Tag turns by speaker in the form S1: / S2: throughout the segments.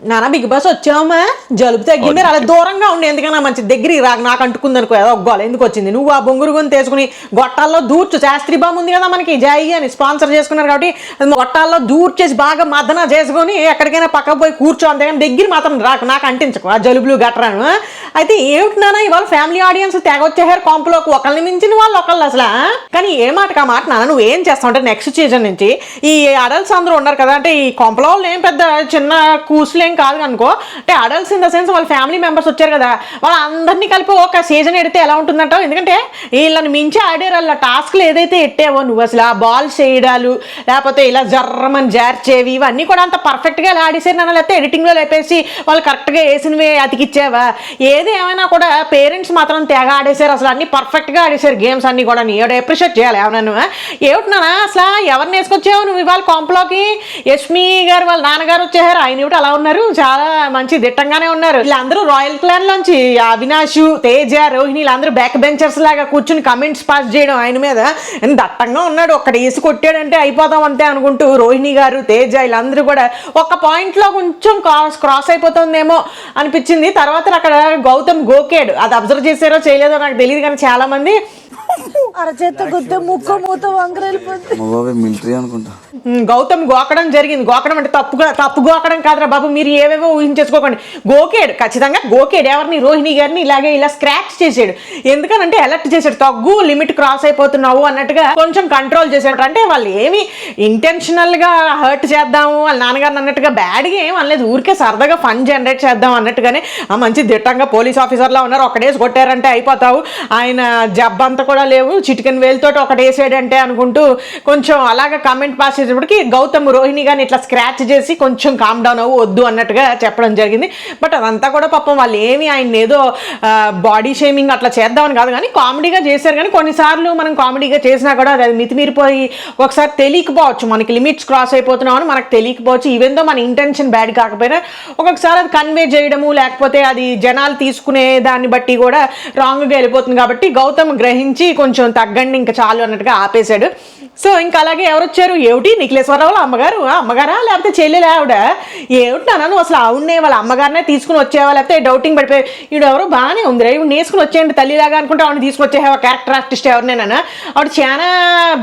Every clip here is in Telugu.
S1: నానా బిగ్ బాస్ వచ్చావమ్మా, జలుబు తగ్గింది, అలా దూరంగా ఉండి ఎందుకన్నా మంచి దగ్గరికి రాక నాకు అంటుకుంది అనుకో, ఏదో ఒగ్గోలు ఎందుకు వచ్చింది. నువ్వు ఆ బొంగురు కొని తీసుకుని గొట్టాల్లో దూర్చు. శాస్త్రి బామ్ ఉంది కదా మనకి, జై అని స్పాన్సర్ చేసుకున్నారు కాబట్టి గొట్టాల్లో దూర్చేసి బాగా మద్దన చేసుకొని ఎక్కడికైనా పక్కకు పోయి కూర్చో, అంతేగాని దగ్గర మాత్రం రాకు, నాకు అంటించకు ఆ జలుబులు గట్రాను. అయితే ఏమిటి నాన్న ఇవాళ ఫ్యామిలీ ఆడియన్స్ తెగ వచ్చేసారు కాంపులోకి, ఒకళ్ళని మించిన వాళ్ళు ఒకళ్ళు అసలు. కానీ ఏ మాటకు ఆ మాట నాన్న, నువ్వు ఏం చేస్తావు అంటే నెక్స్ట్ సీజన్ నుంచి ఈ అడల్ట్స్ అందరూ ఉన్నారు కదా, అంటే ఈ కొంపలో వాళ్ళు ఏం పెద్ద చిన్న కూసులేం కాదు అనుకో, అంటే అడల్ట్స్ ఇన్ ద సెన్స్ వాళ్ళ ఫ్యామిలీ మెంబర్స్ వచ్చారు కదా, వాళ్ళందరినీ కలిపి ఒక సీజన్ ఎడితే ఎలా ఉంటుందంటావు? ఎందుకంటే వీళ్ళని మించి ఆడారు వాళ్ళ టాస్క్లు ఏదైతే ఎట్టావో నువ్వు, అసలు ఆ బాల్స్ చేయడాలు లేకపోతే ఇలా జర్రమని జార్చేవి ఇవన్నీ కూడా అంత పర్ఫెక్ట్గా ఎలా ఆడేసారు నాన్న, లేకపోతే ఎడిటింగ్లో లేపేసి వాళ్ళు కరెక్ట్గా వేసినవి అతికిచ్చావా? ఏది ఏమైనా కూడా పేరెంట్స్ మాత్రం తెగ ఆడేశారు, అసలు అన్ని పర్ఫెక్ట్గా ఆడేశారు గేమ్స్ అన్నీ కూడా. ఏడు అప్రిషియేట్ చేయాలి ఏమన్నా. ఏమిటినా అసలు ఎవరిని వేసుకొచ్చావు నువ్వు ఇవాళ కాంప్లోకి? యష్మి గారు వాళ్ళ నాన్నగారు వచ్చారు, ఆయన ఏమిటి అలా ఉన్నారు, చాలా మంచి దిట్టంగానే ఉన్నారు. వీళ్ళందరూ రాయల్ క్లాన్ లోంచి అవినాష్, తేజ, రోహిణి వీళ్ళందరూ బ్యాక్ బెంచర్స్ లాగా కూర్చుని కమెంట్స్ పాస్ చేయడం ఆయన మీద. దట్టంగా ఉన్నాడు, ఒక్కటి వేసి కొట్టాడంటే అయిపోతాం అంతే అనుకుంటూ రోహిణి గారు, తేజ వీళ్ళందరూ కూడా ఒక పాయింట్లో కొంచెం క్రాస్ అయిపోతుందేమో అనిపించింది. తర్వాత అక్కడ గౌతమ్ గోకాడు, అది అబ్జర్వ్ చేశారో చేయలేదో నాకు తెలియదు, కానీ చాలా మంది
S2: అరచేత గుద్ద ముక్క మూత
S3: మిలిటరీ అనుకుంటా
S1: గౌతమ్ గోకడం జరిగింది. గోకడం అంటే తప్పు గోకడం కాదురా బాబు, మీరు ఏవేవో ఊహించేసుకోకండి. గోకేడు, ఖచ్చితంగా గోకేడు. ఎవరిని? రోహిణి గారిని ఇలాగే ఇలా స్క్రాచ్ చేసాడు. ఎందుకనంటే అలర్ట్ చేశాడు, తగ్గు, లిమిట్ క్రాస్ అయిపోతున్నావు అన్నట్టుగా కొంచెం కంట్రోల్ చేశాడు. అంటే వాళ్ళు ఏమి ఇంటెన్షనల్ గా హర్ట్ చేద్దాము వాళ్ళ నాన్నగారిని అన్నట్టుగా బ్యాడ్గా ఏం అనలేదు, ఊరికే సరదాగా ఫన్ జనరేట్ చేద్దాం అన్నట్టుగానే మంచి దిట్టంగా పోలీస్ ఆఫీసర్లా ఉన్నారు. ఒకటేసి కొట్టారంటే అయిపోతావు, ఆయన జబ్బంతా కూడా లేవు, చిటికెన్ వేలుతోటి ఒకటి వేసాడంటే అనుకుంటూ కొంచెం అలాగా కామెంట్ పాస్ చేసేటప్పటికి గౌతమ్ రోహిణి గారిని ఇట్లా స్క్రాచ్ చేసి కొంచెం కామ్ డౌన్ అవ్వు, వద్దు అన్నట్టుగా చెప్పడం జరిగింది. బట్ అదంతా కూడా పాపం వాళ్ళు ఏమి ఆయన ఏదో బాడీ షేమింగ్ అట్లా చేద్దామని కాదు, కానీ కామెడీగా చేశారు. కానీ కొన్నిసార్లు మనం కామెడీగా చేసినా కూడా అది మితిమీరిపోయి ఒకసారి తెలియకపోవచ్చు, మనకి లిమిట్స్ క్రాస్ అయిపోతున్నాం అని మనకు తెలియకపోవచ్చు. ఈవెన్ దో మన ఇంటెన్షన్ బ్యాడ్ కాకపోయినా ఒక్కొక్కసారి అది కన్వే చేయడము లేకపోతే అది జనాలు తీసుకునే దాన్ని బట్టి కూడా రాంగ్గా వెళ్ళిపోతుంది. కాబట్టి గౌతమ్ గ్రహించి కొంచెం తగ్గండి ఇంకా చాలు అన్నట్టుగా ఆపేశాడు. సో ఇంకా అలాగే ఎవరు వచ్చారు? ఏమిటి నిఖిలేశ్వరరావు అమ్మగారు, అమ్మగారా లేకపోతే చెల్లెలు ఆవిడ? ఏమిటి నాన్న నువ్వు అసలు ఆవిడనే వాళ్ళ అమ్మగారినే తీసుకుని వచ్చేవా, లేకపోతే డౌటింగ్ పడిపోయి ఈవిడ ఎవరో బాగానే ఉంది ఈవిడ నేసుకుని వచ్చేయండి తల్లిలాగా అనుకుంటే ఆవిడ తీసుకుని వచ్చేవా? Character artist ఎవరినేనా? ఆవిడ చాలా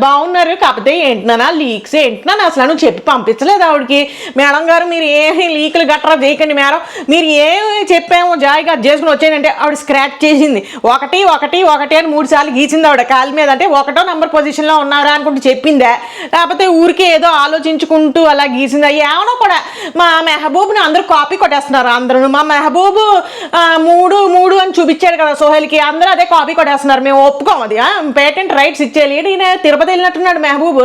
S1: బాగున్నారు, కాకపోతే ఏంటినా లీక్స్ ఏంటినా అసలు నువ్వు చెప్పి పంపించలేదు ఆవిడకి. మేడం గారు మీరు ఏమి లీకులు గట్రా చేయకండి మేడం, మీరు ఏమి చెప్పామో జాయిగా చేసుకుని వచ్చేయండి అంటే ఆవిడ స్క్రాచ్ చేసింది. ఒకటి ఒకటి ఒకటి అని 3 సార్లు గీచింది ఆవిడ కాలు మీద. అంటే 1వ నంబర్ పొజిషన్లో ఉన్నారా అనుకుంటూ చెప్పిందా, లేకపోతే ఊరికే ఏదో ఆలోచించుకుంటూ అలా గీసిందా? ఏమన్నా కూడా మా మెహబూబ్ని అందరూ కాపీ కొట్టేస్తున్నారు. అందరూ మా మెహబూబు 3 అని చూపించాడు కదా సోహెల్కి, అందరూ అదే కాపీ కొట్టేస్తున్నారు. మేము ఒప్పుకోం, అది పేటెంట్ రైట్స్ ఇచ్చేయాలి. ఈయన తిరుపతి వెళ్ళినట్టున్నాడు మెహబూబ్,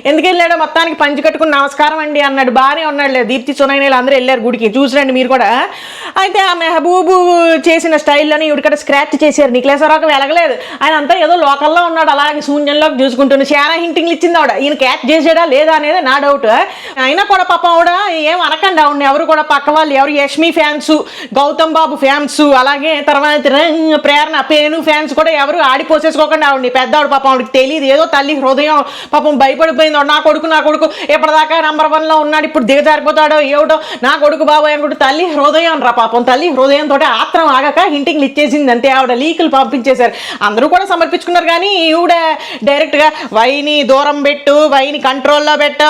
S1: ఎందుకు వెళ్ళాడో మొత్తానికి పంచి కట్టుకుని నమస్కారం అండి అన్నాడు, బాగానే ఉన్నాడు. లేదు దీప్తి సునైన అందరూ వెళ్ళారు గుడికి, చూసిరండి మీరు కూడా. అయితే ఆ మెహబూబు చేసిన స్టైల్లోని ఇవిడికడ స్క్రాచ్ చేశారు. నిఖిలేశ్వరరావుకి వెలగలేదు, ఆయన అంతా ఏదో లోకల్లో ఉన్నాడు, అలాగే శూన్యంలోకి చూసుకుంటున్నాడు. చాలా హింటింగ్లు ఇచ్చింది ఆవిడ, ఈయన క్యాచ్ చేసాడా లేదా అనేది నా డౌట్. అయినా కూడా పాపం ఆవిడ ఏం అనకండి ఆవిడని ఎవరు కూడా, పక్క వాళ్ళు ఎవరు యష్మి ఫ్యాన్స్, గౌతమ్ బాబు ఫ్యాన్స్, అలాగే తర్వాత ప్రేరణ పేను ఫ్యాన్స్ కూడా ఎవరు ఆడిపోసేసుకోకండి ఆవిడని. పెద్ద ఆవిడ పాపం ఆవిడకి తెలియదు, ఏదో తల్లి హృదయం పాపం భయపడిపోయింది. నా కొడుకు ఎప్పటిదాకా నెంబర్ 1లో ఉన్నాడు, ఇప్పుడు దిగజారిపోతాడో ఏమిటో నా కొడుకు బాబాయ్ అనుకుంటే తల్లి హృదయం రా పాపం. తల్లి హృదయంతో ఆత్రం ఆగక హింటింగ్లు ఇచ్చేసింది అంతే. ఆవిడ లీకులు పంపించేశారు, అందరూ కూడా సమర్పించుకున్నారు. కానీ ఈవిడ డైరెక్ట్గా వైని దూరం పెట్టు, వైని కంట్రోల్లో పెట్టు,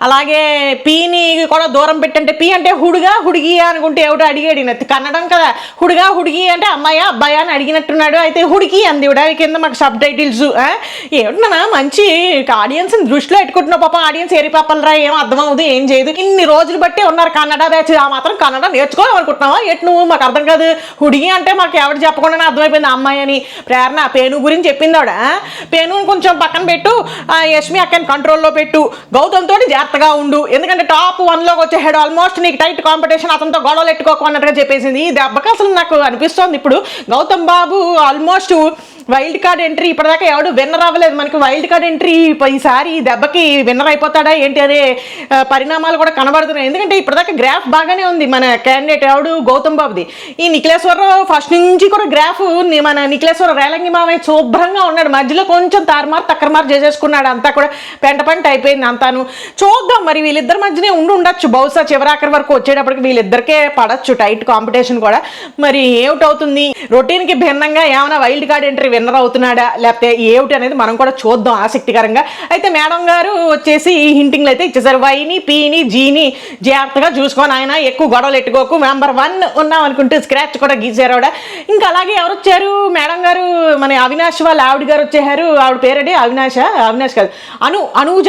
S1: అలాగే పీని కూడా దూరం పెట్టంటే పీ అంటే హుడుగా హుడిగి అనుకుంటే ఏమిటో అడిగాడు. కన్నడం కదా, హుడుగా హుడిగి అంటే అమ్మాయా అబ్బాయా అని అడిగినట్టున్నాడు. అయితే హుడికి అంది ఇవిడ, కింద మాకు సబ్ టైటిల్స్. ఏమిటన్నా మంచి ఆడియన్స్ని దృష్టిలో పెట్టుకుంటున్నావు. పాపం ఆడియన్స్ ఏరి పాపలరా, ఏం అర్థమవుతుంది, ఏం చేయదు. ఇన్ని రోజులు బట్టి ఉన్నారు కన్నడ బ్యాచ్, ఆ మాత్రం కన్నడ నేర్చుకోవాలనుకుంటున్నావా? ఎటు నువ్వు మాకు అర్థం కాదు. హుడిగి అంటే మాకు ఎవరు చెప్పకుండానే అర్థమైపోయింది అమ్మాయి అని. ప్రేరణ పేను గురించి చెప్పింది ఆవిడ, పేనుని కొంచెం పక్కన పెట్టు, యష్మి అక్కని కంట్రోల్లో పెట్టు, గౌతమ్ తోటి జాగ్రత్తగా ఉండు, ఎందుకంటే టాప్ 1లోకి వచ్చేసాడు ఆల్మోస్ట్, నీకు టైట్ కాంపిటీషన్, అతనితో గొడవలు ఎట్టుకోకు అన్నట్టుగా చెప్పేసింది. ఈ దెబ్బకి అసలు నాకు అనిపిస్తోంది ఇప్పుడు గౌతమ్ బాబు ఆల్మోస్ట్ వైల్డ్ కార్డ్ ఎంట్రీ ఇప్పటిదాకా ఎవడు విన్నర్ అవ్వలేదు. మనకి వైల్డ్ కార్డ్ ఎంట్రీ ఈసారి ఈ దెబ్బకి విన్నర్ అయిపోతాడా ఏంటి అనే పరిణామాలు కూడా కనబడుతున్నాయి. ఎందుకంటే ఇప్పటిదాకా గ్రాఫ్ బాగానే ఉంది మన క్యాండిడేట్ ఎవడు గౌతమ్ బాబుది. ఈ నిఖిలేశ్వరరావు ఫస్ట్ నుంచి కూడా గ్రాఫ్ మన నిఖిలేశ్వర రేలంగి మామయ్య శుభ్రంగా ఉన్నాడు. మధ్యలో కొంచెం తారుమారు తక్కరమారు చేసేసుకున్నాడు. అంతా కూడా పెంట అయిపోయింది అంతాను. చూద్దాం మరి వీళ్ళిద్దరి మధ్యనే ఉండొచ్చు. బహుశా చివరాఖరి వరకు వచ్చేటప్పటికి వీళ్ళిద్దరికే పడచ్చు టైట్ కాంపిటీషన్ కూడా. మరి ఏమిటవుతుంది, రొటీన్కి భిన్నంగా ఏమైనా వైల్డ్ కార్డ్ ఎంట్రీ విన్నర్ అవుతున్నాడా లేకపోతే ఏమిటి అనేది మనం కూడా చూద్దాం ఆసక్తికరంగా. అయితే మేడం గారు వచ్చేసి ఈ హింటింగ్లు అయితే ఇచ్చేసారు. వైని పీని జీని జాగ్రత్తగా చూసుకొని ఆయన ఎక్కువ గొడవలు ఎట్టుకోకు, నెంబర్ 1 ఉన్నాం అనుకుంటూ స్క్రాచ్ కూడా గీసారు ఆవిడ. ఇంకా అలాగే ఎవరు వచ్చారు, మేడం గారు మన అవినాష్ వాళ్ళ ఆవిడ గారు వచ్చేసారు. ఆవిడ పేరేంటి అవినాష్ కాదు అనూజ.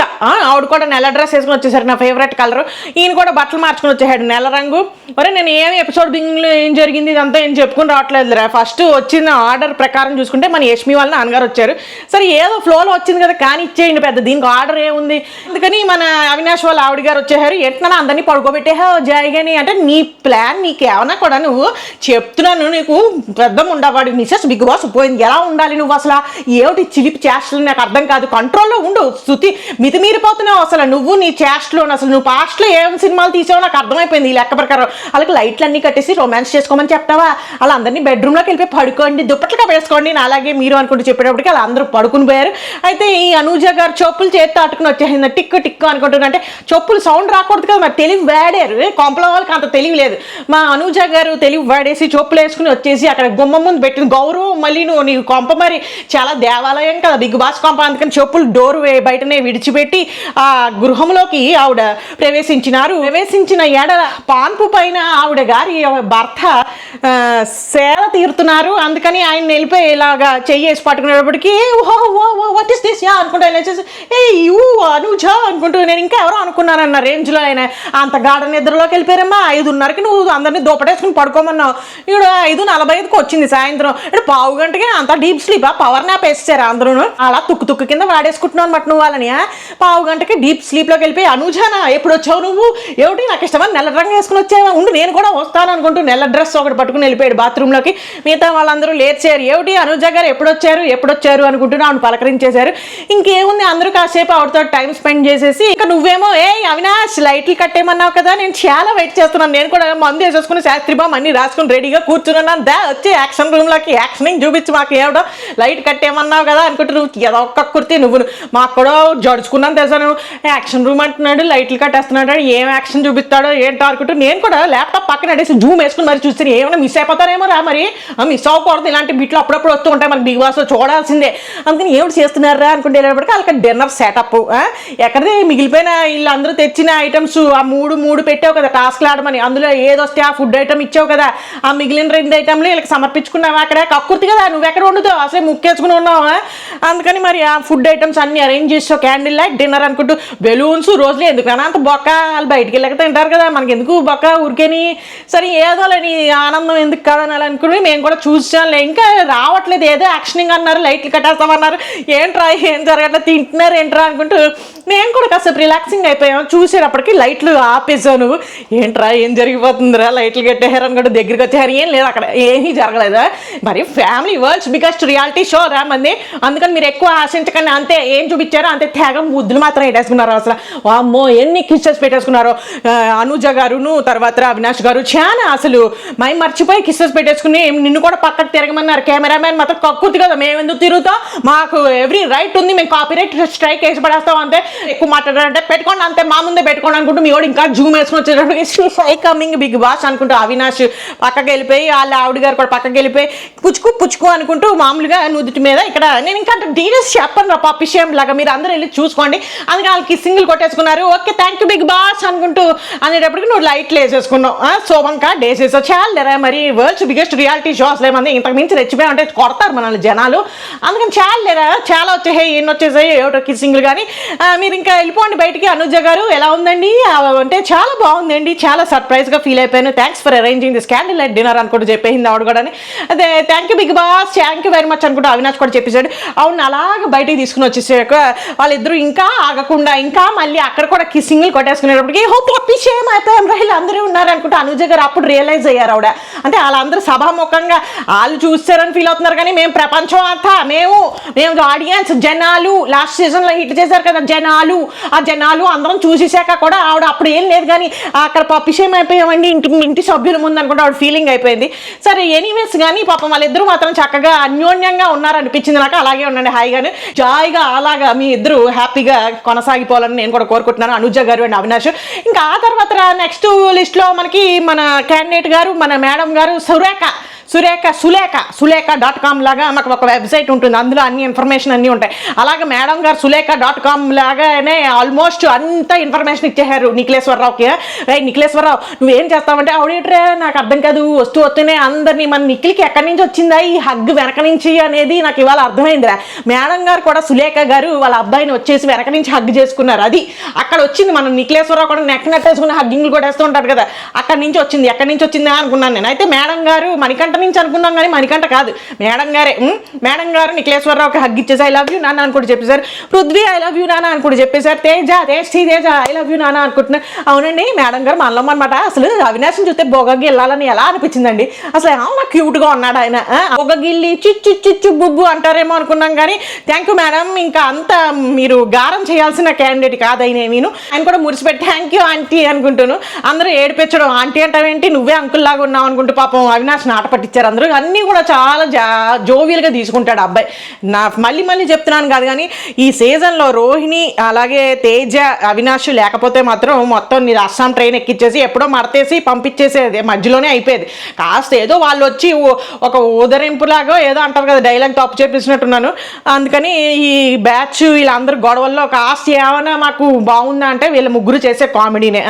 S1: ఆవిడ కూడా నెల డ్రెస్ వేసుకుని వచ్చేసారు, నా ఫేవరెట్ కలర్. ఈయన కూడా బట్టలు మార్చుకుని వచ్చేసాడు నెల రంగు. మరి నేను ఏమి ఎపిసోడ్ బిగినింగ్లో ఏం జరిగింది ఇదంతా ఏం చెప్పుకుని రావట్లేదు. ఫస్ట్ వచ్చిన ఆర్డర్ ప్రకారం చూసుకుంటే మన యష్మి వాళ్ళ నాన్నగారు వచ్చారు. సరే ఏదో ఫ్లోలో వచ్చింది కదా కానీ ఇచ్చేయండి, పెద్ద దీనికి ఆర్డర్ ఏముంది. అందుకని మన అవినాష్ వాళ్ళ ఆవిడ గారు వచ్చేసారు. ఎట్లా అందరినీ పడుకోబెట్టేహా జాయిగాని అంటే నీ ప్లాన్ నీకేమన్నా కూడా నువ్వు చెప్తున్నాను, నీకు పెద్ద ఉండవాడు మిసెస్ బిగ్ బాస్ పోయింది, ఎలా ఉండాలి నువ్వు అసలు ఏమిటి చిలిపి చేష్టలు నాకు అర్థం కాదు, కంట్రోల్లో ఉండు, స్థుతి మితిమీరిపోతున్నావు అసలు నువ్వు నీ చేష్టలో. అసలు నువ్వు పాస్ట్లో ఏం సినిమాలు తీసావో నాకు అర్థమైపోయింది ఈ లెక్క ప్రకారం. అలాగే లైట్లు అన్నీ కట్టేసి రొమాన్స్ చేసుకోమని చెప్తావా, అలా అందరినీ బెడ్రూమ్లోకి వెళ్ళిపోయి పడుకోండి, దుప్పట్లుగా వేసుకోండి అలాగే మీరు అనుకుంటూ చెప్పేటప్పటికి అలా అందరూ పడుకుని పోయారు. అయితే ఈ అనూజ గారు చెప్పులు చేత్తో అట్టుకుని వచ్చేసింది. టిక్కు టిక్కు అనుకుంటున్నా అంటే చెప్పులు సౌండ్ రాకూడదు కదా, మరి తెలివి వాడారు. కొంపల వాళ్ళకి అంత తెలివి లేదు. మా అనూజ గారు తెలివి వాడేసి చెప్పులు వేసుకుని వచ్చేసి అక్కడ గుమ్మ ముందు పెట్టిన గౌరవం. మళ్ళీ నువ్వు నీ కొంప మరి చాలా దేవాలయం కదా బిగ్ బాస్ కొంప, అందుకని చెప్పులు డోర్ బయటనే విడిచిపెట్టి ఆ గృహంలోకి ఆవిడ ప్రవేశించిన ఎడల పాన్పు పైన ఆవిడ గారి భర్త సేద తీరుతున్నారు. అందుకని ఆయన వెళ్ళిపోయి ఇలాగా చెయ్యేసి పట్టుకునేటప్పటికి వాట్ ఇస్ దిస్ యా అనుకుంటూ ఆయన వచ్చేసి యూ అనూజ అనుకుంటూ నేను ఇంకా ఎవరో అనుకున్నానన్న రేంజ్లో ఆయన అంత గాఢ నిద్రలోకి వెళ్ళిపోయారమ్మా. 5:30కి నువ్వు అందరినీ దోపటేసుకుని పడుకోమన్నావు, ఇప్పుడు 5:45కి వచ్చింది సాయంత్రం. ఇప్పుడు పావు గంటకి అంత డీప్ స్లీప్ పవర్ నాప్ వేసేసారు అందరూ. అలా తుక్కు కింద వాడేసుకుంటున్నావు అనమాట నువ్వు వాళ్ళని. పావు గంటకి డీప్ స్లీప్లోకి వెళ్ళిపోయి అనూజానా ఎప్పుడు వచ్చావు నువ్వు, ఏమిటి నాకు ఇష్టమని నెల రంగు వేసుకుని వచ్చావా, ఉండి నేను కూడా వస్తాను అనుకుంటూ నెల డ్రెస్ ఒకటి పట్టుకుని వెళ్ళిపోయాడు బాత్రూంలోకి. మిగతా వాళ్ళందరూ లేచారు. ఏమిటి అనూజ గారు ఎప్పుడు వచ్చారు అనుకుంటున్నా ఆవిడ పలకరించేశారు. ఇంకేముంది అందరూ కాసేపు ఆవిడతో టైం స్పెండ్ చేసేసి ఇంకా నువ్వేమో అవినాష్ లైట్లు కట్టేయమన్నావు కదా, నేను చాలా వెయిట్ చేస్తున్నాను, నేను కూడా మందు వేసేసుకుని శాస్త్రిబామ్ అన్ని రాసుకుని రెడీగా కూర్చున్నాను, వచ్చి యాక్షన్ రూమ్లోకి యాక్షనింగ్ చూపించి మాకు ఏమిటో లైట్ కట్టేయమన్నావు కదా అనుకుంటూ నువ్వు ఏదో ఒక్క కుర్తి నువ్వు మాకు కూడా జడుచుకున్నాను తెలుసాను. యాక్షన్ రూమ్ అంటున్నాడు, లైట్లు కట్టేస్తున్నాడు, ఏం యాక్షన్ చూపిస్తాడో ఏంటో అనుకుంటూ నేను కూడా ల్యాప్టాప్ పక్కన అడేసి జూమ్ వేసుకుని మరి చూస్తే ఏమైనా మిస్ అయిపోతారేమో రా, మరి మిస్ అవ్వకూడదు, ఇలాంటి బిట్లు అప్పుడప్పుడు వస్తూ ఉంటాయి మనకి బిగ్ బాస్లో చూడాల్సిందే. అందుకని ఏమిటి చేస్తున్నారా అనుకుంటే వెళ్ళేటప్పటికి వాళ్ళకి డిన్నర్ సెటప్ ఎక్కడిది మిగిలిపోయిన వీళ్ళందరూ తెచ్చిన ఐటమ్స్ ఆ మూడు పెట్టావు కదా టాస్క్లు ఆడమని, అందులో ఏదొస్తే ఆ ఫుడ్ ఐటమ్ ఇచ్చావు కదా, ఆ మిగిలిన 2 ఐటమ్లు వీళ్ళకి సమర్పించుకున్నావు. అక్కడ కక్కుర్తి కదా నువ్వు ఎక్కడ వండుతావు, అసలే ముక్కేసుకుని ఉన్నావా. అందుకని మరి ఆ ఫుడ్ ఐటమ్స్ అన్ని అరేంజ్ చేసావు, క్యాండిల్ లైట్ డిన్నర్ అనుకుంటూ బెలూన్స్ రోజులు ఎందుకన్నా అంత బొక్క, వాళ్ళు బయటికి వెళ్ళక తింటారు కదా మనకి ఎందుకు బొక్క ఊరికేని. సరే ఏదో లేని ఆనందం ఎందుకు కాదని అలా అనుకుని మేము కూడా చూసాంలే, ఇంకా రావట్లేదు ఏదో యాక్షనింగ్ అన్నారు, లైట్లు కట్టేస్తామన్నారు, ఏంట్రా ఏం జరగట్లేదు తింటున్నారు ఏంట్రా అనుకుంటూ నేను కూడా కాసేపు రిలాక్సింగ్ అయిపోయాం. చూసేటప్పటికి లైట్లు ఆపేసాను, ఏంట్రా ఏం జరిగిపోతుందిరా లైట్లు కట్టేహారు అనుకుంటూ దగ్గరికి వచ్చేహారు, ఏం లేదు అక్కడ ఏమీ జరగలేదా. మరి family world's biggest reality show రా మంది, అందుకని మీరు ఎక్కువ ఆశించకండి, అంతే ఏం చూపించారో అంతే తేగ ముద్దులు మాత్రం పెట్టేసుకున్నారు. అసలు అమ్మో ఎన్ని కిస్సెస్ పెట్టేసుకున్నారో అనూజ గారును తర్వాత అవినాష్ గారు, చాలా అసలు మేము మర్చిపోయి కిస్సెస్ పెట్టేసుకుని నిన్ను కూడా పక్కకు తిరగమన్నారు. కెమెరామ్యాన్ మాత్రం కక్కుర్తి కదా, మేము ఎందుకు తిరుగుతాం, మాకు ఎవ్రీ రైట్ ఉంది, మేము కాపీరైట్ స్ట్రైక్ వేసి పడేస్తాం, అంతే ఎక్కువ మాట్లాడారంటే పెట్టుకోండి అంతే మా ముందే పెట్టుకోండి అనుకుంటూ మీ వాడు ఇంకా జూమ్ వేసుకుని వచ్చేటప్పటికి కమింగ్ బిగ్ బాస్ అనుకుంటూ అవినాష్ పక్కకి వెళ్ళిపోయి వాళ్ళ ఆవిడ గారు కూడా పక్కకి వెళ్ళిపోయి పుచ్చుకు అనుకుంటూ మామూలుగా నుదుటి మీద ఇక్కడ నేను ఇంకా డీటెయిల్స్ చెప్పను రా విషయం లాగా మీరు అందరూ వెళ్ళి చూసుకోండి. అందుకే వాళ్ళకి సింగిల్ కొట్టేసుకున్నారు. Okay thank you big Boss అనుకుంటూ అనేటప్పటికి నువ్వు లైట్లు వేసేసుకున్నావు, శోభంకా డేస్ వేసావు, చాలా మరి వరల్డ్స్ బిగ్గెస్ట్ రియాలిటీ షోస్ లేమంది ఇంతకు మించి రెచ్చిపోయి అంటే కొడతారు మనల్ని జనాలు. అందుకని చాలా వచ్చేసాయి ఎన్ని వచ్చేసాయి ఏమిటో కిస్సింగ్లు. కానీ మీరు ఇంకా వెళ్ళిపోండి బయటికి. అనూజ గారు ఎలా ఉందండి అంటే చాలా బాగుందండి, చాలా సర్ప్రైజ్గా ఫీల్ అయిపోయాను, thanks for arranging this candle light dinner అనుకుంటూ చెప్పేసింది ఆవిడ కూడా. అదే thank you big boss, thank you very much అనుకుంటూ అవినాష్ కూడా చెప్పేశాడు. అవును అలాగ బయటికి తీసుకుని వచ్చేసాక వాళ్ళిద్దరూ ఇంకా ఆగకుండా ఇంకా మళ్ళీ అక్కడ కూడా కిస్సింగ్లు కొట్టేసుకునేటప్పటికి హోప్ విషయం అయిపోయాం రైలు అందరూ ఉన్నారు అనుకుంటూ అనూజ గారు అప్పుడు రియలైజ్ అయ్యారు ఆవిడ అంటే వాళ్ళందరూ సభాముఖంగా వాళ్ళు చూస్తారని ఫీల్ అవుతున్నారు, కానీ మేము ప్రపంచం అంతా మేము ఆడియన్స్ జనాలు లాస్ట్ సీజన్లో హిట్ చేశారు కదా జనాలు, ఆ జనాలు అందరం చూసేసాక కూడా ఆవిడ అప్పుడు ఏం లేదు కానీ అక్కడ పప్పిషేం అయిపోయామండి ఇంటి సభ్యుల ముందు అనుకుంటే ఆవిడ ఫీలింగ్ అయిపోయింది. సరే ఎనీవేస్ కానీ పాపం వాళ్ళిద్దరూ మాత్రం చక్కగా అన్యోన్యంగా ఉన్నారనిపించింది నాకు. అలాగే ఉండండి హాయిగానే జాయిగా అలాగా మీ ఇద్దరు హ్యాపీగా కొనసాగిపోవాలని నేను కూడా కోరుకుంటున్నాను, అనుజ గారు అండ్ అవినాష్. ఇంకా ఆ తర్వాత నెక్స్ట్ లిస్ట్లో మనకి మన క్యాండిడేట్ గారు మన మేడం గారు సులేఖ.com లాగా మాకు ఒక వెబ్సైట్ ఉంటుంది, అందులో అన్ని ఇన్ఫర్మేషన్ అన్నీ ఉంటాయి. అలాగే మేడం గారు సులేఖ.com లాగానే ఆల్మోస్ట్ అంత ఇన్ఫర్మేషన్ ఇచ్చేసారు నిఖిలేశ్వరరావుకి. నిఖిలేశ్వరరావు నువ్వేం చేస్తావంటే ఆవిడేట్రా నాకు అర్థం కాదు, వస్తూనే అందరినీ మన నిఖిల్కి ఎక్కడి నుంచి వచ్చిందా ఈ హగ్ వెనక నుంచి అనేది నాకు ఇవాళ అర్థమైందిరా. మేడం గారు కూడా సులేఖ గారు వాళ్ళ అబ్బాయిని వచ్చేసి వెనక నుంచి హగ్ చేసుకున్నారు, అది అక్కడ వచ్చింది. మనం నిఖిలేశ్వరరావు కూడా నెట్టేసుకుని హగ్గింగ్లు కూడా వేస్తూ ఉంటారు కదా, అక్కడి నుంచి వచ్చింది. ఎక్కడి నుంచి వచ్చిందా అనుకున్నాను నేను. అయితే మేడం గారు మణికంఠ నుంచి అనుకున్నాం కానీ మణికంఠ కాదు, మేడం గారే. మేడం గారు నిఖిలేశ్వరరావుకి హగ్ ఇచ్చేసి ఐ లవ్ యూ నాన్న అని కూడా చెప్పేశారు. పృథ్వీ ఐ లవ్ యూ నాన్న అని కూడా చెప్పేశారు. తేజ ఐ లవ్ యూ నాన్న అనుకుంటున్నారు. అవునండి మేడం గారు మనలో అనమాట. అసలు అవినాష్ని చూస్తే బొగ్గకి వెళ్ళాలని ఎలా అనిపించిందండి, అసలు నాకు క్యూట్గా ఉన్నాడు ఆయన. బొగ్గగిల్లి చిచ్చు బుబ్బు అంటారేమో అనుకున్నాం కానీ థ్యాంక్ యూ మేడం, ఇంకా అంత మీరు గారం చేయాల్సిన క్యాండిడేట్ కాదు అయినేమీను. ఆయన కూడా మురిసిపెట్టి థ్యాంక్ యూ ఆంటీ అనుకుంటాను. అందరూ ఏడిపించడం, ఆంటీ అంటావేంటి నువ్వే అంకుల్ లాగా ఉన్నావు అనుకుంటూ పాపం అవినాష్ నాట పట్టించారు అందరూ. అన్నీ కూడా చాలా జోవియల్గా తీసుకుంటాడు అబ్బాయి. మళ్ళీ చెప్తున్నాను కాదు కానీ ఈ సీజన్లో రోహిణి అలాగే తేజ అవినాష్ లేకపోతే మాత్రం మొత్తం నీ అస్సాం ట్రైన్ ఎక్కిచ్చేసి ఎప్పుడో మడతేసి పంపించేసేది, మధ్యలోనే అయిపోయేది. కాస్త ఏదో వాళ్ళు వచ్చి ఒక ఊదరింపులాగో ఏదో అంటారు కదా, డైలాగ్ తప్పు చేపించినట్టున్నాను. అందుకని ఈ బ్యాచ్ వీళ్ళందరూ గొడవల్లో కాస్త ఏమైనా మాకు బాగుందా అంటే వీళ్ళ ముగ్గురు చేసే కామెడీనే.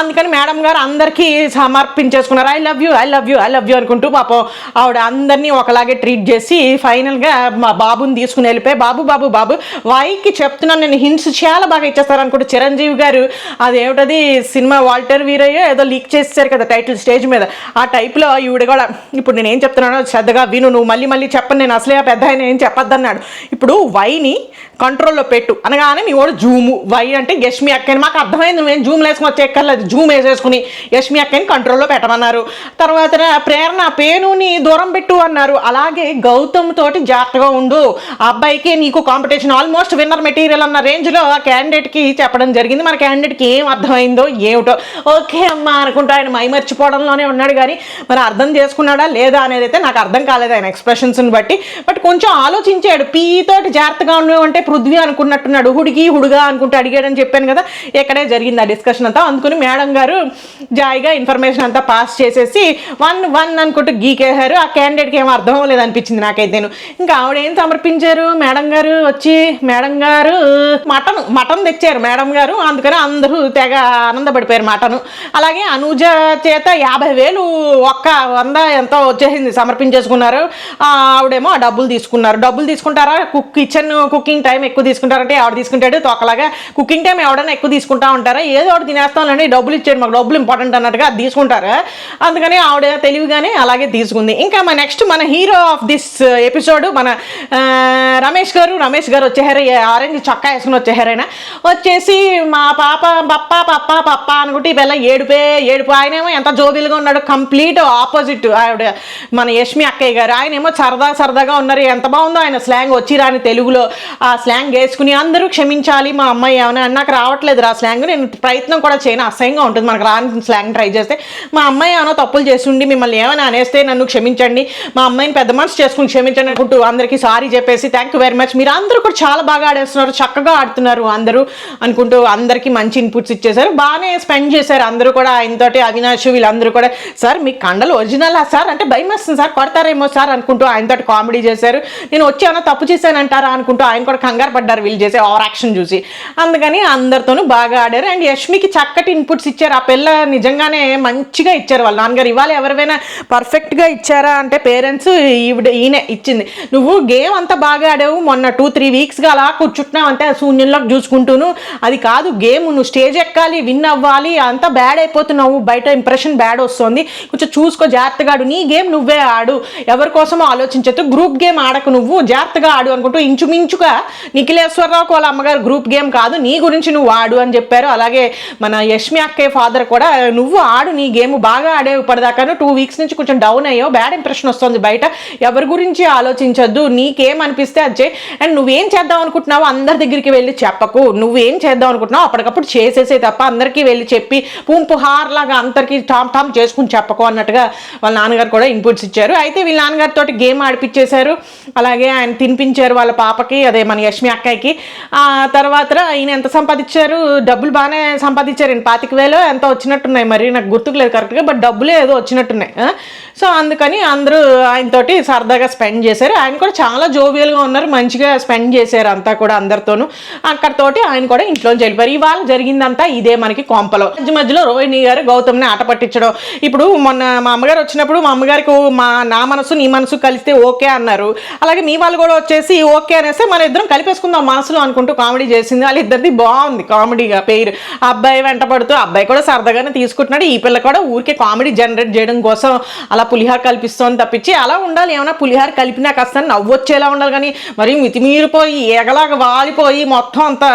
S1: అందుకని మేడం గారు అందరికీ సమర్పించేసుకున్నారు ఐ లవ్ యూ అనుకుంటూ. పాపం ఆవిడ అందరినీ ఒకలాగే ట్రీట్ చేసి ఫైనల్గా మా బాబుని తీసుకుని వెళ్ళిపోయి బాబు వైకి చెప్తున్నాను నేను, హింట్స్ చాలా బాగా ఇచ్చేస్తారు అనుకుంటే చిరంజీవి గారు అదేమిటది సినిమా వాల్టర్ వీరయ్య ఏదో లీక్ చేసేసారు కదా టైటిల్ స్టేజ్ మీద, ఆ టైప్లో ఈవిడ కూడా ఇప్పుడు నేను ఏం చెప్తున్నానో శ్రద్ధగా విను, నువ్వు మళ్ళీ చెప్పను, నేను అసలే పెద్ద ఆయన ఏం చెప్పొద్దన్నాడు. ఇప్పుడు వైని కంట్రోల్లో పెట్టు అనగానే మీ వాడు జూము, వై అంటే యష్మి అక్కని, మాకు అర్థమైంది నువ్వేం జూమ్ వేసుకుని వచ్చే ఎక్కర్లేదు, జూమ్ వేసేసుకుని యష్మి అక్కని కంట్రోల్లో పెట్టమన్నారు. తర్వాత ప్రేరణ పేనుని దూరం పెట్టు అన్నారు. అలాగే గౌతమ్ తోటి జాగ్రత్తగా ఉండు, ఆ అబ్బాయికి నీకు కాంపిటీషన్ ఆల్మోస్ట్ విన్నర్ మెటీరియల్ అన్న రేంజ్లో ఆ క్యాండిడేట్కి చెప్పడం జరిగింది. మన క్యాండిడేట్కి ఏం అర్థమైందో ఏమిటో, ఓకే అమ్మా అనుకుంటూ ఆయన మైమర్చిపోవడంలోనే ఉన్నాడు కానీ మరి అర్థం చేసుకున్నాడా లేదా అనేది అయితే నాకు అర్థం కాలేదు ఆయన ఎక్స్ప్రెషన్స్ని బట్టి. బట్ కొంచెం ఆలోచించాడు, పీ తోటి జాగ్రత్తగా ఉండు అంటే పృథ్వీ అనుకున్నట్టున్నాడు, హుడుగా అనుకుంటూ అడిగాడని చెప్పాను కదా, ఇక్కడే జరిగింది ఆ డిస్కషన్ అంతా. అందుకని మేడం గారు జాయిగా ఇన్ఫర్మేషన్ అంతా పాస్ చేసేసి వన్ అనుకుంటూ గీకేశారు. ఆ క్యాండిడేట్కి ఏమో అర్థం అవ్వలేదు అనిపించింది నాకైతేను. ఇంకా ఆవిడ ఏం సమర్పించారు మేడం గారు వచ్చి, మేడం గారు మటన్ తెచ్చారు మేడం గారు, అందుకని అందరూ తెగ ఆనందపడిపోయారు మటను. అలాగే అనుజ చేత 50,000 ఒక్క 100 ఎంతో వచ్చేసింది సమర్పించేసుకున్నారు. ఆవిడేమో ఆ డబ్బులు తీసుకుంటారా, కుకింగ్ టైం ఎక్కువ తీసుకుంటారంటే ఆవిడ తీసుకుంటాడు తొక్కలాగా. కుకింగ్ టైం ఎవడైనా ఎక్కువ తీసుకుంటా ఉంటారా, ఏదో ఒకటి తినేస్తానండి డబ్బులు ఇచ్చాడు మాకు డబ్బులు ఇంపార్టెంట్ అన్నట్టుగా అది తీసుకుంటారా. అందుకని ఆవిడ తెలివిగానే అలాగే తీసుకుంది. ఇంకా నెక్స్ట్ మన హీరో ఆఫ్ దిస్ ఎపిసోడ్ మన రమేష్ గారు వచ్చేసారు, ఆరెంజ్ చొక్కా వేసుకుని వచ్చేసారైనా. వచ్చేసి మా పాప పప్ప అనుకుంటే ఈ పిల్ల ఏడుపు. ఆయనేమో ఎంత జోబీలుగా ఉన్నాడు, కంప్లీట్ ఆపోజిట్ ఆవిడ మన యష్మి అక్కయ్య గారు. ఆయనేమో సరదాగా ఉన్నారు, ఎంత బాగుందో ఆయన స్లాంగ్ వచ్చి రాని తెలుగులో ఆ స్లాంగ్ వేసుకుని అందరూ క్షమించాలి మా అమ్మాయి ఏమైనా నాకు రావట్లేదు ఆ స్లాంగ్, నేను ప్రయత్నం కూడా చేయను, అసహ్యంగా ఉంటుంది మనకు రాని స్లాంగ్ ట్రై చేస్తే. మా అమ్మాయి ఏమైనా తప్పులు చేస్తుండి మిమ్మల్ని ఏమైనా అనేస్తే నన్ను క్షమించండి, మా అమ్మాయిని పెద్ద మనసు చేసుకుని క్షమించండి అనుకుంటూ అందరికీ సారీ చెప్పేసి థ్యాంక్ యూ వెరీ మచ్, మీరు అందరూ కూడా చాలా బాగా ఆడేస్తున్నారు, చక్కగా ఆడుతున్నారు అందరూ అనుకుంటూ అందరికీ మంచి ఇన్పుట్స్ ఇచ్చేసారు. బాగానే స్పెండ్ చేశారు అందరూ కూడా ఆయనతోటి. అవినాష్ వీళ్ళందరూ కూడా సార్ మీ కండలు ఒరిజినలా సార్ అంటే భయం వేస్తుంది సార్, కొడతారేమో సార్ అనుకుంటూ ఆయనతోటి కామెడీ చేశారు. నేను వచ్చి ఏమైనా తప్పు చేశానంటారా అనుకుంటూ ఆయన కూడా కంగారు పడ్డారు వీళ్ళు చేసే ఓవర్ యాక్షన్ చూసి. అందుకని అందరితోనూ బాగా ఆడారు. అండ్ యష్మికి చక్కటి ఇన్పుట్స్ ఇచ్చారు. ఆ పిల్ల నిజంగానే మంచిగా ఇచ్చారు వాళ్ళ నాన్నగారు. ఇవాళ ఎవరైనా పర్ఫెక్ట్గా ఇచ్చారా అంటే పేరెంట్స్ ఈయనే ఇచ్చింది. నువ్వు గేమ్ అంతా బాగా ఆడావు, మొన్న 2-3 వీక్స్గా అలా కూర్చుంటున్నావు అంటే శూన్యంలోకి చూసుకుంటూను, అది కాదు గేమ్, నువ్వు స్టేజ్ ఎక్కాలి, విన్ అవ్వాలి, అంతా బ్యాడ్ అయిపోతున్నావు, బయట ఇంప్రెషన్ బ్యాడ్ వస్తుంది, కొంచెం చూసుకో జాగ్రత్తగా ఆడు, నీ గేమ్ నువ్వే ఆడు, ఎవరి కోసమో ఆలోచించద్దు, గ్రూప్ గేమ్ ఆడకు, నువ్వు జాగ్రత్తగా ఆడు అనుకుంటూ ఇంచుమించుగా నిఖిలేశ్వరరావుకి వాళ్ళ అమ్మగారు గ్రూప్ గేమ్ కాదు, నీ గురించి నువ్వు ఆడు అని చెప్పారు. అలాగే మన యష్మి అక్కయ్య ఫాదర్ కూడా నువ్వు ఆడు, నీ గేమ్ బాగా ఆడేవి ఇప్పటిదాకాను, 2 వీక్స్ నుంచి కొంచెం డౌన్ అయ్యావు, బ్యాడ్ ఇంప్రెషన్ వస్తుంది బయట, ఎవరి గురించి ఆలోచించొద్దు, నీకేమనిపిస్తే అది చేయి, అండ్ నువ్వేం చేద్దాం అనుకుంటున్నావు అందరి దగ్గరికి వెళ్ళి చెప్పకు, నువ్వేం చేద్దాం అనుకుంటున్నావు అప్పటికప్పుడు చేసేసే తప్ప అందరికీ వెళ్ళి చెప్పి పుంపుహార్ లాగా అందరికీ టామ్ టామ్ చేసుకుని చెప్పకు అన్నట్టుగా వాళ్ళ నాన్నగారు కూడా ఇన్పుట్స్ ఇచ్చారు. అయితే వీళ్ళ నాన్నగారితో గేమ్ ఆడిపించేశారు, అలాగే ఆయన తినిపించారు వాళ్ళ పాపకి, అదే మన యష్మి అక్కయ్యకి. ఆ తర్వాత ఈయన ఎంత సంపాదించారు, డబ్బులు బాగానే సంపాదించారు, 25,000 ఎంత వచ్చినట్టున్నాయి, మరి నాకు గుర్తుకు లేదు కరెక్ట్గా, బట్ డబ్బులే ఏదో వచ్చినట్టున్నాయి. సో అందుకని అందరూ ఆయనతోటి సరదాగా స్పెండ్ చేశారు. ఆయన కూడా చాలా జోవియల్గా ఉన్నారు, మంచిగా స్పెండ్ చేశారు అంతా కూడా అందరితోనూ. అక్కడతోటి ఆయన కూడా ఇంట్లోంచి వెళ్ళిపోయారు. ఇవాళ జరిగిందంతా ఇదే మనకి కొంపలో. మధ్యలో రోహిణి గారు గౌతమ్ని ఆట పట్టించడం. ఇప్పుడు మొన్న మా అమ్మగారు వచ్చినప్పుడు మా అమ్మగారికి నా మనసు నీ మనసు కలిస్తే ఓకే అన్నారు, అలాగే మీ వాళ్ళు కూడా వచ్చేసి ఓకే అనేస్తే మన ఇద్దరం కలిపేసుకుందాం మనసులో అనుకుంటూ కామెడీ చేసింది. వాళ్ళిద్దరిది బాగుంది కామెడీగా పేరు. అబ్బాయి వెంట పడుతూ అబ్బాయి కూడా సరదాగానే తీసుకుంటున్నాడు, ఈ పిల్ల కూడా ఊరికే కామెడీ జనరేట్ చేయడం కోసం అలా పులిహార కల్పిస్తోంది తప్పించి అలా ఉండాలి. ఏమైనా పులిహార కలిపినా కాస్త నవ్వొచ్చేలా ఉండాలి, కానీ మరి మితిమీరిపోయి ఎగలాగా వాలిపోయి మొత్తం అంతా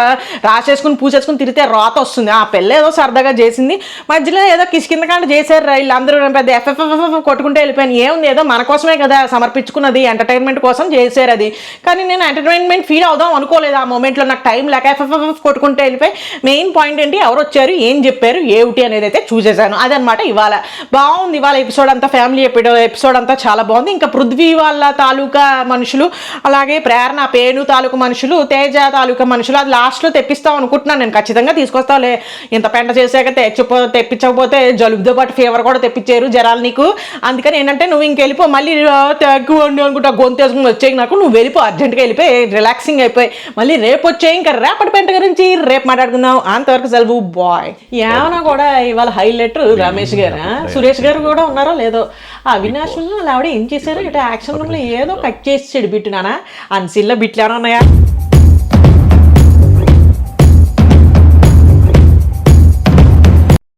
S1: రాసేసుకుని పూసేసుకుని తిరిగితే రాత వస్తుంది. ఆ పిల్ల ఏదో సరదాగా చేసింది, మధ్యలో ఏదో కిష్కిందకాండ చేశారు, వీళ్ళందరూ పెద్ద ఎఫ్ఎఫ్ఎఫ్ కొట్టుకుంటే వెళ్ళిపోయాను. ఏముంది, ఏదో మన కోసమే కదా సమర్పించుకున్నది, ఎంటర్టైన్మెంట్ కోసం చేశారు అది, కానీ నేను ఎంటర్టైన్మెంట్ ఫీల్ అవుదాం అనుకోలేదు ఆ మూమెంట్లో, నాకు టైం లేక ఎఫ్ఎఫ్ఎఫ్ కొట్టుకుంటే వెళ్ళిపోయి మెయిన్ పాయింట్ ఏంటి, ఎవరు వచ్చారు, ఏం చెప్పారు, ఏమిటి అనేది అయితే చూసేసాను. అదనమాట ఇవాళ బాగుంది. ఇవాళ ఎపిసోడ్ అంతా ఫ్యామిలీ ఎపిసోడ్ అంతా చాలా బాగుంది. ఇంకా పృథ్వీ వాళ్ళ తాలూకా మనుషులు, అలాగే ప్రేరణ పేను తాలూకా మనుషులు, తేజ తాలూకా మనుషులు, అది లాస్ట్లో తెప్పిస్తాం అనుకుంటున్నాను నేను, ఖచ్చితంగా తీసుకొస్తావులే, ఇంత పెంట చేశాక తెప్పించకపోతే జలుబుతో పాటు ఫీవర్ కూడా తెప్పించారు జరాలు నీకు, అందుకని ఏంటంటే నువ్వు ఇంకెళ్ళిపో, మళ్ళీ తగ్గుండి అనుకుంటా గొంతు వేసుకుని వచ్చేయి నాకు, నువ్వు వెళ్ళిపో అర్జెంట్గా వెళ్ళిపోయి రిలాక్సింగ్ అయిపోయి మళ్ళీ రేపు వచ్చేయి, ఇంకా రేపటి పెంట గురించి రేపు మాట్లాడుకుందాం, అంతవరకు సెలవు బాయ్. ఏమన్నా కూడా ఇవాళ హైలైట్ రమేష్ గారు, సురేష్ గారు కూడా ఉన్నారో లేదో, అవినాష్ ఆవిడ ఏం చేశారు ఇటు యాక్షన్ రూమ్లో ఏదో కట్ చేసి చెడు బిట్టు నానా, అన్సిల్లో బిట్లు ఏమైనా ఉన్నాయా?